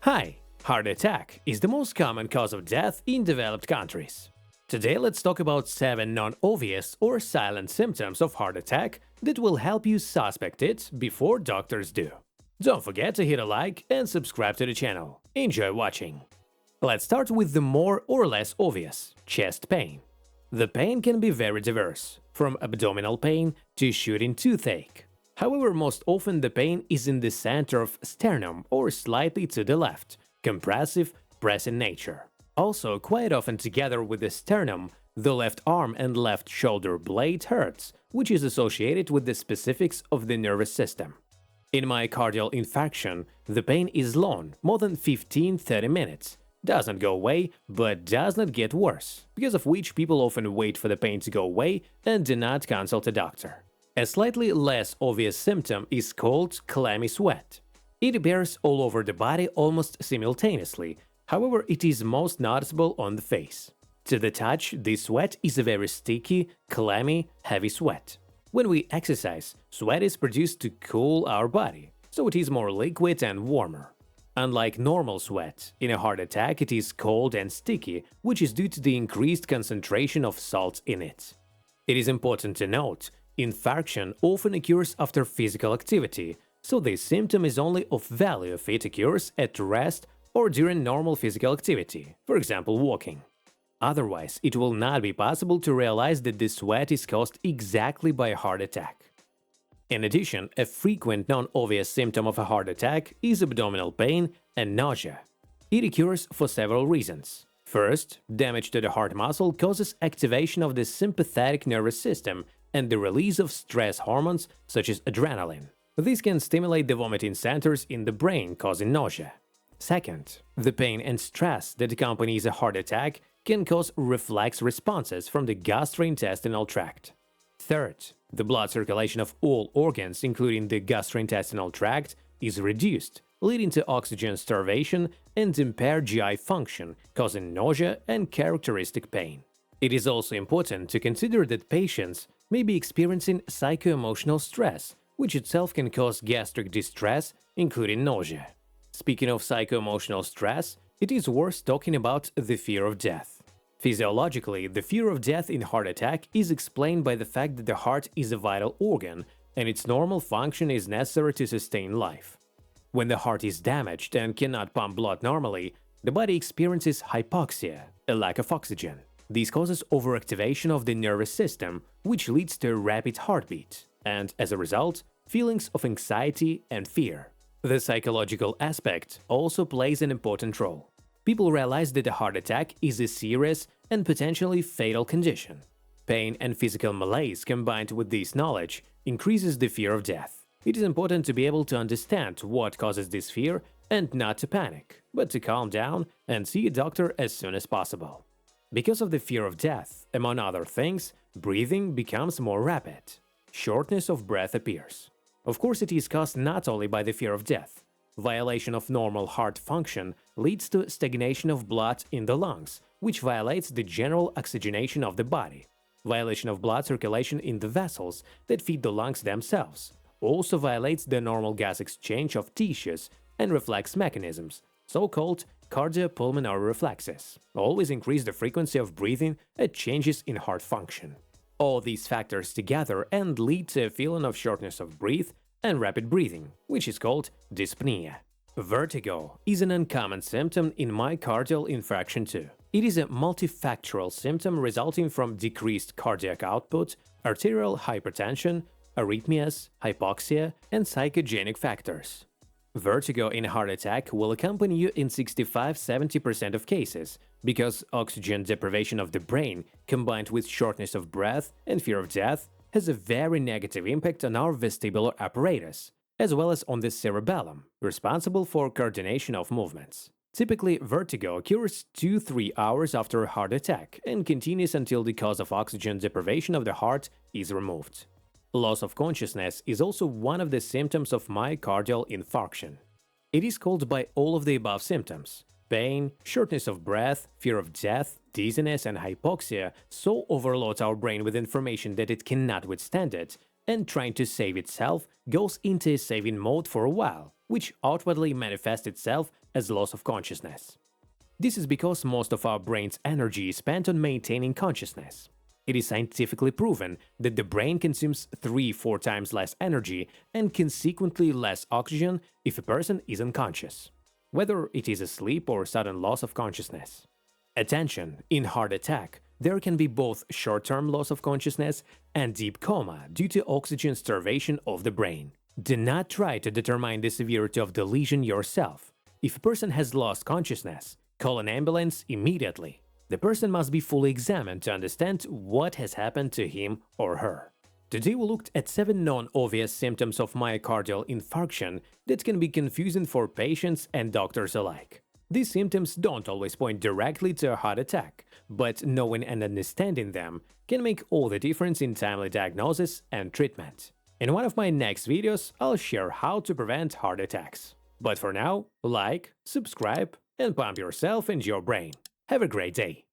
Hi! Heart attack is the most common cause of death in developed countries. Today let's talk about 7 non-obvious or silent symptoms of heart attack that will help you suspect it before doctors do. Don't forget to hit a like and subscribe to the channel. Enjoy watching! Let's start with the more or less obvious – chest pain. The pain can be very diverse, from abdominal pain to shooting toothache. However, most often the pain is in the center of sternum or slightly to the left, compressive, pressing nature. Also, quite often together with the sternum, the left arm and left shoulder blade hurts, which is associated with the specifics of the nervous system. In myocardial infarction, the pain is long, more than 15–30 minutes, doesn't go away but does not get worse, because of which people often wait for the pain to go away and do not consult a doctor. A slightly less obvious symptom is called clammy sweat. It appears all over the body almost simultaneously, however it is most noticeable on the face. To the touch, this sweat is a very sticky, clammy, heavy sweat. When we exercise, sweat is produced to cool our body, so it is more liquid and warmer. Unlike normal sweat, in a heart attack it is cold and sticky, which is due to the increased concentration of salt in it. It is important to note, infarction often occurs after physical activity, so this symptom is only of value if it occurs at rest or during normal physical activity, for example walking. Otherwise, it will not be possible to realize that the sweat is caused exactly by a heart attack. In addition, a frequent non-obvious symptom of a heart attack is abdominal pain and nausea. It occurs for several reasons. First, damage to the heart muscle causes activation of the sympathetic nervous system and the release of stress hormones such as adrenaline. This can stimulate the vomiting centers in the brain, causing nausea. Second, the pain and stress that accompanies a heart attack can cause reflex responses from the gastrointestinal tract. Third, the blood circulation of all organs, including the gastrointestinal tract, is reduced, leading to oxygen starvation and impaired GI function, causing nausea and characteristic pain. It is also important to consider that patients may be experiencing psycho-emotional stress, which itself can cause gastric distress, including nausea. Speaking of psycho-emotional stress, it is worth talking about the fear of death. Physiologically, the fear of death in heart attack is explained by the fact that the heart is a vital organ and its normal function is necessary to sustain life. When the heart is damaged and cannot pump blood normally, the body experiences hypoxia, a lack of oxygen. This causes overactivation of the nervous system, which leads to a rapid heartbeat, and, as a result, feelings of anxiety and fear. The psychological aspect also plays an important role. People realize that a heart attack is a serious and potentially fatal condition. Pain and physical malaise combined with this knowledge increases the fear of death. It is important to be able to understand what causes this fear and not to panic, but to calm down and see a doctor as soon as possible. Because of the fear of death, among other things, breathing becomes more rapid. Shortness of breath appears. Of course, it is caused not only by the fear of death. Violation of normal heart function leads to stagnation of blood in the lungs, which violates the general oxygenation of the body. Violation of blood circulation in the vessels that feed the lungs themselves also violates the normal gas exchange of tissues and reflex mechanisms, so-called cardiopulmonary reflexes, always increase the frequency of breathing at changes in heart function. All these factors together and lead to a feeling of shortness of breath and rapid breathing, which is called dyspnea. Vertigo is an uncommon symptom in myocardial infarction too. It is a multifactorial symptom resulting from decreased cardiac output, arterial hypertension, arrhythmias, hypoxia, and psychogenic factors. Vertigo in a heart attack will accompany you in 65–70% of cases, because oxygen deprivation of the brain, combined with shortness of breath and fear of death, has a very negative impact on our vestibular apparatus, as well as on the cerebellum, responsible for coordination of movements. Typically, vertigo occurs 2–3 hours after a heart attack and continues until the cause of oxygen deprivation of the heart is removed. Loss of consciousness is also one of the symptoms of myocardial infarction. It is caused by all of the above symptoms. Pain, shortness of breath, fear of death, dizziness and hypoxia so overloads our brain with information that it cannot withstand it, and trying to save itself goes into a saving mode for a while, which outwardly manifests itself as loss of consciousness. This is because most of our brain's energy is spent on maintaining consciousness. It is scientifically proven that the brain consumes 3–4 times less energy and consequently less oxygen if a person is unconscious, whether it is asleep or sudden loss of consciousness. Attention: in heart attack, there can be both short-term loss of consciousness and deep coma due to oxygen starvation of the brain. Do not try to determine the severity of the lesion yourself. If a person has lost consciousness, call an ambulance immediately. The person must be fully examined to understand what has happened to him or her. Today we looked at 7 non-obvious symptoms of myocardial infarction that can be confusing for patients and doctors alike. These symptoms don't always point directly to a heart attack, but knowing and understanding them can make all the difference in timely diagnosis and treatment. In one of my next videos, I'll share how to prevent heart attacks. But for now, like, subscribe, and pump yourself and your brain. Have a great day!